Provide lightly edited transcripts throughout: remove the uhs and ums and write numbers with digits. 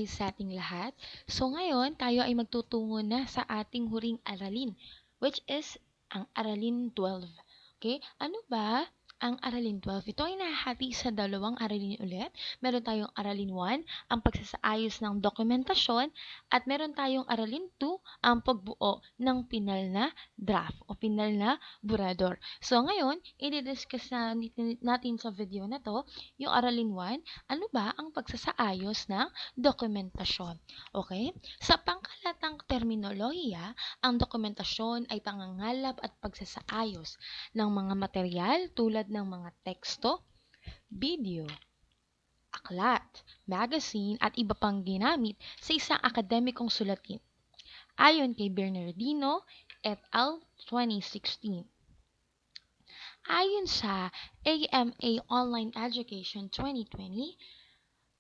Sa ating lahat. So ngayon, tayo ay magtutungo na sa ating huring aralin, which is ang aralin 12. Okay? Ano ba ang aralin 12? Ito ay nahahati sa dalawang aralin ulit. Meron tayong aralin 1, ang pagsasaayos ng dokumentasyon, at meron tayong aralin 2, ang pagbuo ng pinal na draft o pinal na burador. So ngayon, i-discuss natin sa video na to yung aralin 1, ano ba ang pagsasaayos ng dokumentasyon. Okay? Sa pangkalatang terminolohiya, ang dokumentasyon ay pangangalap at pagsasaayos ng mga material tulad ng mga teksto, video, aklat, magazine at iba pang ginamit sa isang akademikong sulatin. Ayon kay Bernardino et al. 2016. Ayon sa AMA Online Education 2020,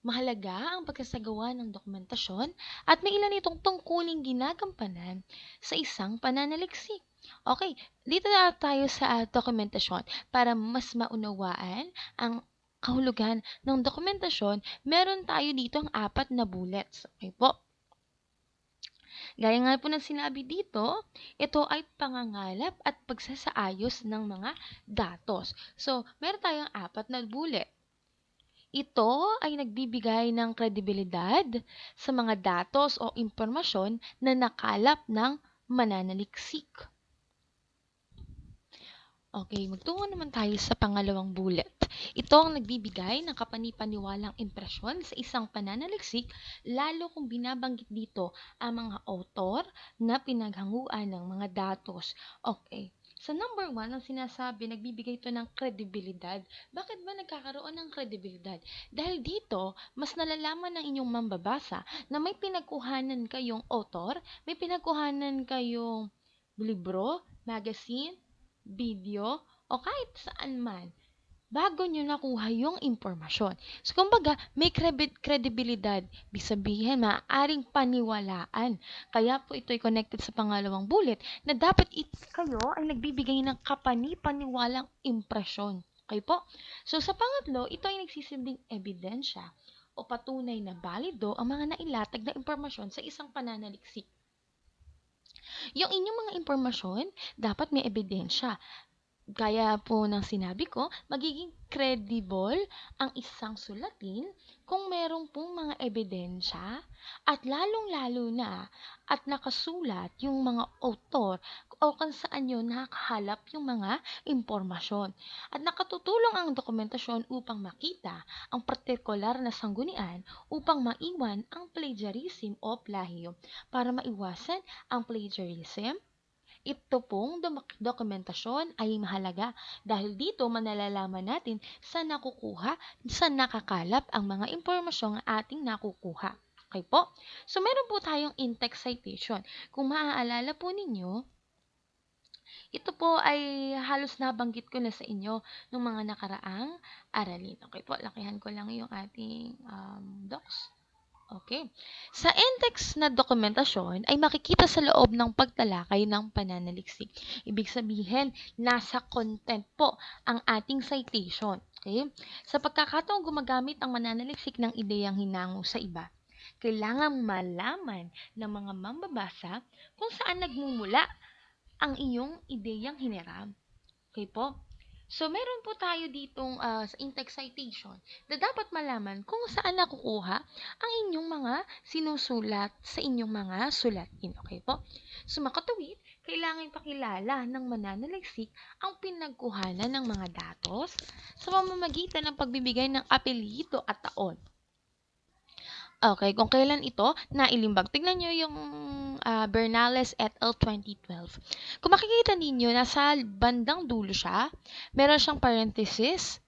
mahalaga ang pagkasagawa ng dokumentasyon at may ilan itong tungkuling ginagampanan sa isang pananaliksik. Okay, dito na tayo sa dokumentasyon para mas maunawaan ang kahulugan ng dokumentasyon. Meron tayo dito ang 4 na bullets. Okay po. Gaya nga po ng sinabi dito, ito ay pangangalap at pagsasaayos ng mga datos. So, meron tayong 4 na bullet. Ito ay nagbibigay ng kredibilidad sa mga datos o impormasyon na nakalap ng mananaliksik. Okay, magtungo naman tayo sa pangalawang bullet. Ito ang nagbibigay ng kapanipaniwalang impresyon sa isang pananaliksik, lalo kung binabanggit dito ang mga author na pinaghanguan ng mga datos. Okay. Sa number 1, ang sinasabi, nagbibigay ito ng kredibilidad. Bakit ba nagkakaroon ng kredibilidad? Dahil dito, mas nalalaman ng inyong mambabasa na may pinagkuhanan kayong author, may pinagkuhanan kayong libro, magazine, video, o kahit saan man bago nyo nakuha yung impormasyon. So, kumbaga, may kredibilidad. Ibig sabihin, maaaring paniwalaan. Kaya po ito ay connected sa pangalawang bullet na dapat kayo ay nagbibigay ng kapani-paniwalang impresyon. Okay po? So, sa pangatlo, ito ay nagsisilbing ebidensya o patunay na balido ang mga nailatag na impormasyon sa isang pananaliksik. Yung inyong mga impormasyon, dapat may ebidensya. Gaya po ng sinabi ko, magiging credible ang isang sulatin kung meron pong mga ebidensya at lalong-lalo na at nakasulat yung mga author o kung saan nyo nakahalap yung mga impormasyon. At nakatutulong ang dokumentasyon upang makita ang partikular na sanggunian upang maiwan ang plagiarism o plahyo. Para maiwasan ang plagiarism, ito pong dokumentasyon ay mahalaga dahil dito manalalaman natin sa nakakalap ang mga impormasyong ating nakukuha. Okay po? So, meron po tayong in-text citation. Kung maaalala po ninyo, ito po ay halos nabanggit ko na sa inyo ng mga nakaraang aralin. Okay po, lakihan ko lang yung ating docs. Okay. Sa index na dokumentasyon ay makikita sa loob ng pagtalakay ng pananaliksik. Ibig sabihin, nasa content po ang ating citation. Okay? Sa pagkakataong gumagamit ang mananaliksik ng ideyang hinango sa iba, kailangang malaman ng mga mambabasa kung saan nagmumula ang iyong ideyang hiniram. Okay po? So, meron po tayo ditong sa in-text citation na dapat malaman kung saan nakukuha ang inyong mga sinusulat sa inyong mga sulatin. Okay po? So, makatuwid, kailangan ipakilala ng mananaliksik ang pinagkuhanan ng mga datos sa pamamagitan ng pagbibigay ng apelyido at taon. Okay, kung kailan ito nailimbag. Tignan nyo yung Bernales et al. 2012. Kung makikita ninyo, nasa bandang dulo siya, meron siyang parenthesis,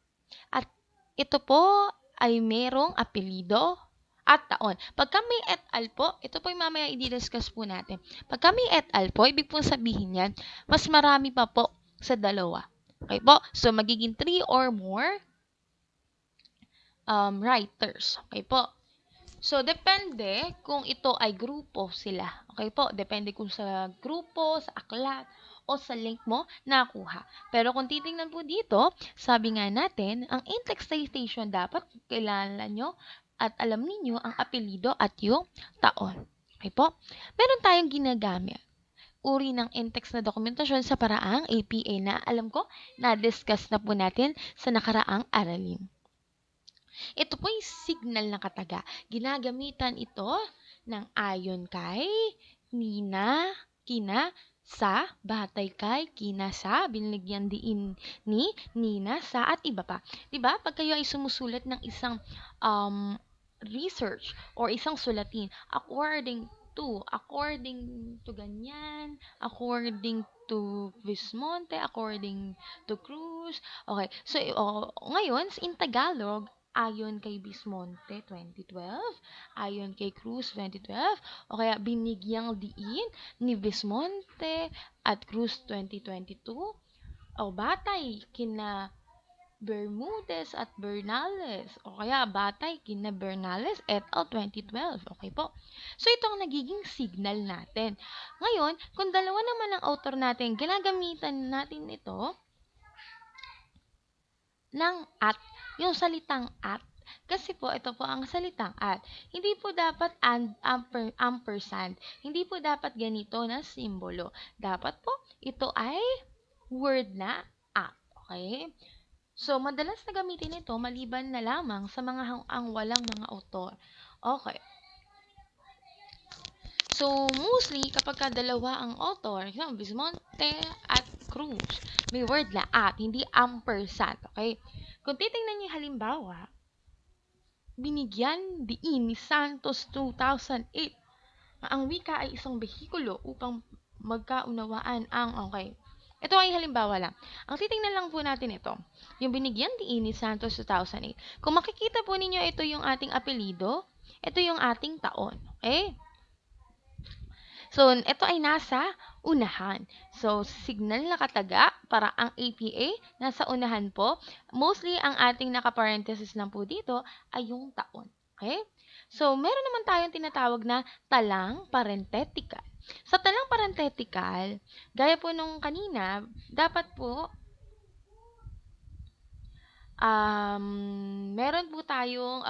at ito po ay merong apelido at taon. Pagka may et al. Po, ito po yung mamaya i-discuss po natin. Pagka may et al. Po, ibig po sabihin yan, mas marami pa po sa dalawa. Okay po? So, magiging 3 or more writers. Okay po? So, depende kung ito ay grupo sila. Okay po? Depende kung sa grupo, sa aklat, o sa link mo nakuha. Pero kung titingnan po dito, sabi nga natin, ang in-text citation dapat kailangan nyo at alam ninyo ang apelyido at yung taon. Okay po? Meron tayong ginagamit uri ng in-text na dokumentasyon sa paraang APA na alam ko na-discuss na po natin sa nakaraang aralin. Ito po ay signal na kataga. Ginagamitan ito ng ayon kay, nina, kina, sa, batay kay, kina, sa, binigyan din ni, nina, sa, at iba pa. Diba? Pag kayo ay sumusulat ng isang research or isang sulatin, according to ganyan, according to Vismonte, according to Cruz. Okay, so ngayon, in Tagalog, ayon kay Vismonte 2012, ayon kay Cruz 2012, o kaya binigyang diin ni Vismonte at Cruz 2022, o batay kina Bermudez at Bernales, o kaya batay kina Bernales et al. 2012. Okay po. So, ito ang nagiging signal natin. Ngayon, kung dalawa naman ang author natin, ginagamitan natin ito ng at, yung salitang at. Kasi po, ito po ang salitang at. Hindi po dapat ampersand. Hindi po dapat ganito na simbolo. Dapat po, ito ay word na at. Okay? So, madalas na gamitin ito maliban na lamang sa mga ang walang mga autor. Okay. So, mostly, kapag dalawa ang author, Vismonte at Cruz, may word na at, hindi ampersand. Okay? Kung titingnan niyo halimbawa, binigyan diin ni Santos 2008 na ang wika ay isang behikulo upang magkaunawaan ang okay. Ito ay halimbawa lang. Ang titingnan lang po natin ito. Yung binigyan diin ni Santos 2008. Kung makikita po ninyo, ito yung ating apelido. Ito yung ating taon. Okay? So, ito ay nasa unahan. So, signal na kataga para ang APA nasa unahan po. Mostly, ang ating naka-parenthesis lang po dito ay yung taon. Okay? So, meron naman tayong tinatawag na talang parenthetical. Sa talang parenthetical, gaya po nung kanina, dapat po meron po tayong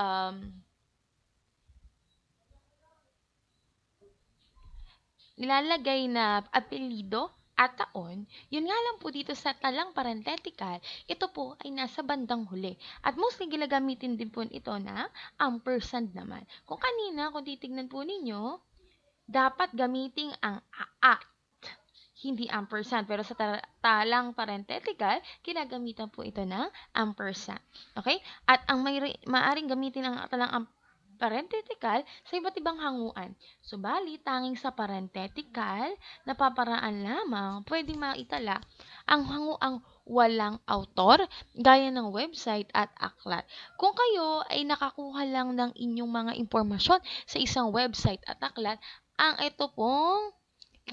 nilalagay na apelido at taon. Yun nga lang po dito sa talang parenthetical, ito po ay nasa bandang huli. At mostly gilagamitin din po ito na ampersand naman. Kung kanina, kung titignan po ninyo, dapat gamitin ang at, hindi ampersand. Pero sa talang parenthetical, ginagamitan po ito ng ampersand. Okay? At ang maaring gamitin ang talang parenthetical sa iba't ibang hanguan. Subalit, tanging sa parenthetical, napaparaan lamang pwedeng maitala ang hanguang walang autor, gaya ng website at aklat. Kung kayo ay nakakuha lang ng inyong mga impormasyon sa isang website at aklat, ang ito pong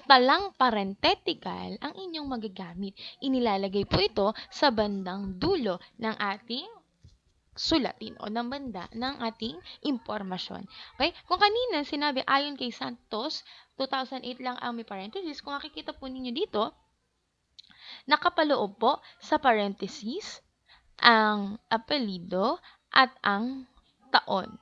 talang parenthetical ang inyong magagamit. Inilalagay po ito sa bandang dulo ng ating sulatin o ng banda ng ating impormasyon. Okay? Kung kanina sinabi ayon kay Santos, 2008 lang ang may parenthesis, kung makikita po ninyo dito, nakapaloob po sa parenthesis ang apelido at ang taon.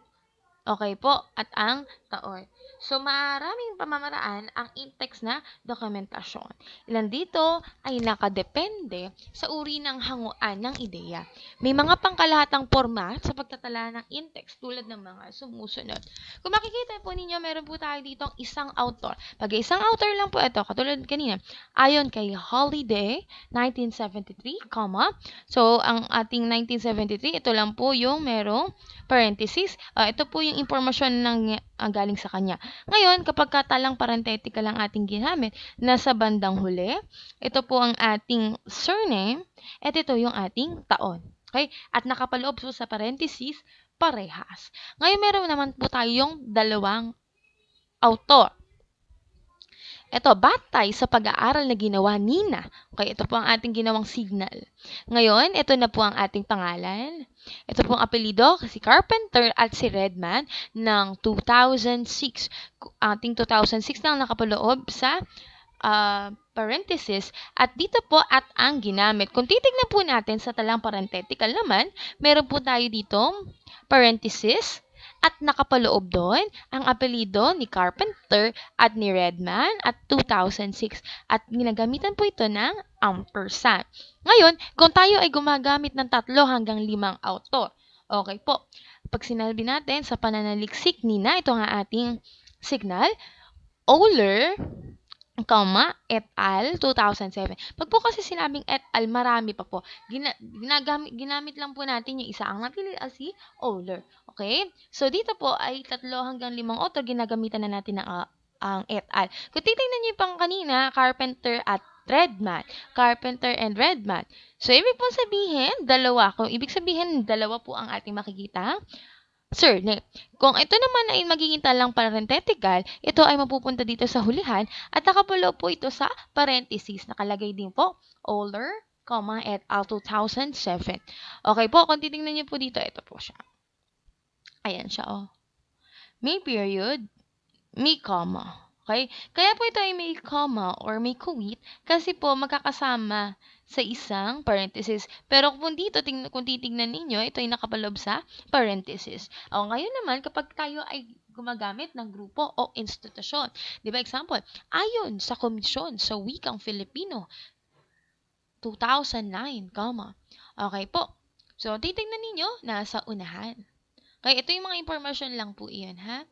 Okay po, at ang taon. So, maraming pamamaraan ang in-text na dokumentasyon. Ilan dito ay nakadepende sa uri ng hanguan ng ideya. May mga pangkalahatang format sa pagtatala ng in-text tulad ng mga sumusunod. Kung makikita po ninyo, meron po tayo dito isang author. Pag isang author lang po ito, katulad kanina, ayon kay Holiday, 1973, so ang ating 1973, ito lang po yung merong parenthesis. Ito po yung impormasyon ng galing sa kanya. Ngayon, kapag katalang parenthetical ang ating ginamit, nasa bandang huli, ito po ang ating surname, at ito yung ating taon. Okay? At nakapaloob po sa parenthesis, parehas. Ngayon, meron naman po tayong dalawang author. Ito, batay sa pag-aaral na ginawa Nina. Okay, ito po ang ating ginawang signal. Ngayon, ito na po ang ating pangalan. Ito po ang apelido, si Carpenter at si Redman ng 2006. Ating 2006 lang nakapaloob sa parenthesis at dito po at ang ginamit. Kung titignan po natin sa talang parenthetical naman, meron po tayo dito parenthesis At nakapaloob doon ang apelido ni Carpenter at ni Redman at 2006 at ginagamitan po ito ng ampersand. Ngayon, kung tayo ay gumagamit ng 3 hanggang 5 author, okay po, pag sinabi natin sa pananaliksik nina, ito nga ating signal, Euler, et al. 2007. Pag po kasi sinabing et al, marami pa po. Ginamit lang po natin yung isa. Ang napili ay si Euler. Okay? So, dito po ay 3 hanggang 5 author, ginagamitan na natin ang et al. Kung titingnan niyo pang kanina, Carpenter at Redman. Carpenter and Redman. So, ibig po sabihin, dalawa. Kung ibig sabihin, dalawa po ang ating makikita. Surname. Kung ito naman ay magiging talang parenthetical, ito ay mapupunta dito sa hulihan at nakapuloob po ito sa parentheses. Nakalagay din po, Euler, et al. 2007. Okay po, kung titingnan niyo po dito, ito po siya. Ayan siya, oh. May period, may comma. Okay? Kaya po ito ay may comma or may kuwit kasi po magkakasama sa isang parenthesis. Pero kung dito, kung titignan ninyo, ito ay nakapaloob sa parenthesis. O, ngayon naman, kapag tayo ay gumagamit ng grupo o institusyon. Di ba, example, ayon sa Komisyon sa Wikang Filipino, 2009, comma. Okay po. So, titignan ninyo, nasa unahan. Okay, ito yung mga information lang po iyan, ha?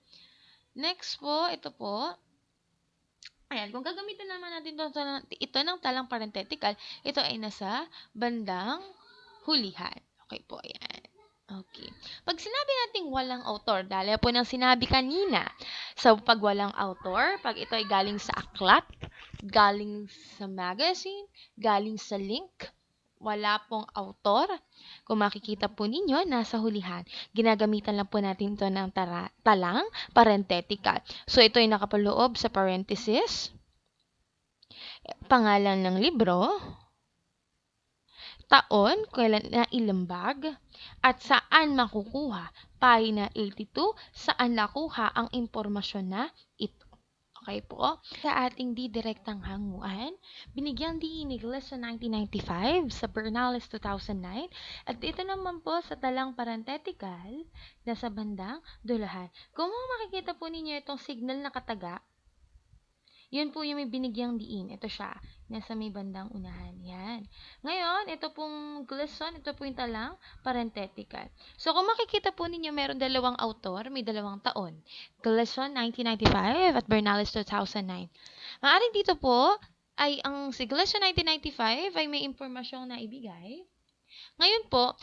Next po, ito po. Ayan, kung gagamitin naman natin ito ng talang parenthetical, ito ay nasa bandang hulihan. Okay po, ayan. Okay. Pag sinabi nating walang author, dahil po nang sinabi kanina, sa pag walang author, pag ito ay galing sa aklat, galing sa magazine, galing sa link, wala pong author. Kung makikita po ninyo, nasa hulihan. Ginagamitan lang po natin ito ng talang parenthetical. So, ito ay nakapaloob sa parenthesis, pangalan ng libro, taon, kailan na ilambag, at saan makukuha. Pahina 82, saan nakuha ang impormasyon na ito. Okay po. Sa ating didirektang hanguan, binigyang diin ni Gilles sa 1995, sa Bernales 2009, at ito naman po sa talang parenthetical na sa bandang dulahan. Kung makikita po ninyo itong signal na kataga, yun po yung may binigyang diin. Ito siya. Nasa may bandang unahan. Yan. Ngayon, ito pong glosson, ito po yung talang parenthetical. So, kung makikita po ninyo, meron dalawang author, may dalawang taon. Glosson 1995 at Bernales 2009. Maaaring dito po, ay ang si Glosson 1995 ay may impormasyong na ibigay. Ngayon po,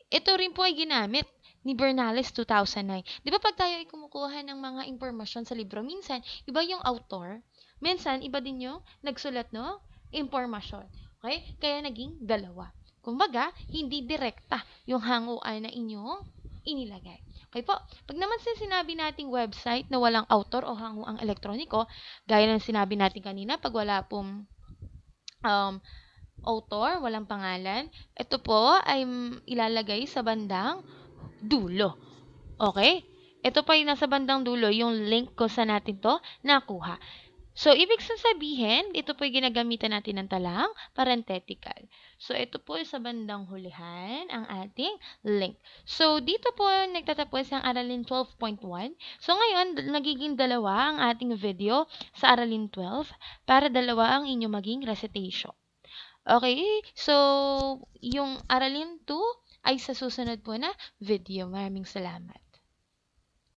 ito rin po ay ginamit ni Bernales 2009. Di ba pag tayo ay kumukuha ng mga impormasyon sa libro, minsan, iba yung author, minsan, iba din yung nagsulat no impormasyon. Okay? Kaya naging dalawa. Kumbaga, hindi direkta yung hanguan na inyong inilagay. Okay po? Pag naman sinabi nating website na walang author o hanguang elektroniko, gaya ng sinabi natin kanina, pag wala pong author, walang pangalan, ito po ay ilalagay sa bandang dulo. Okay? Ito pa yung nasa bandang dulo, yung link ko sa natin to nakuha. So, ibig sabihin, ito po yung ginagamitan natin ng talang parenthetical. So, ito po sa bandang hulihan ang ating link. So, dito po nagtatapos ang Aralin 12.1. So, ngayon, nagiging dalawa ang ating video sa Aralin 12 para dalawa ang inyong maging recitation. Okay? So, yung Aralin 2 ay sa susunod po na video. Maraming salamat.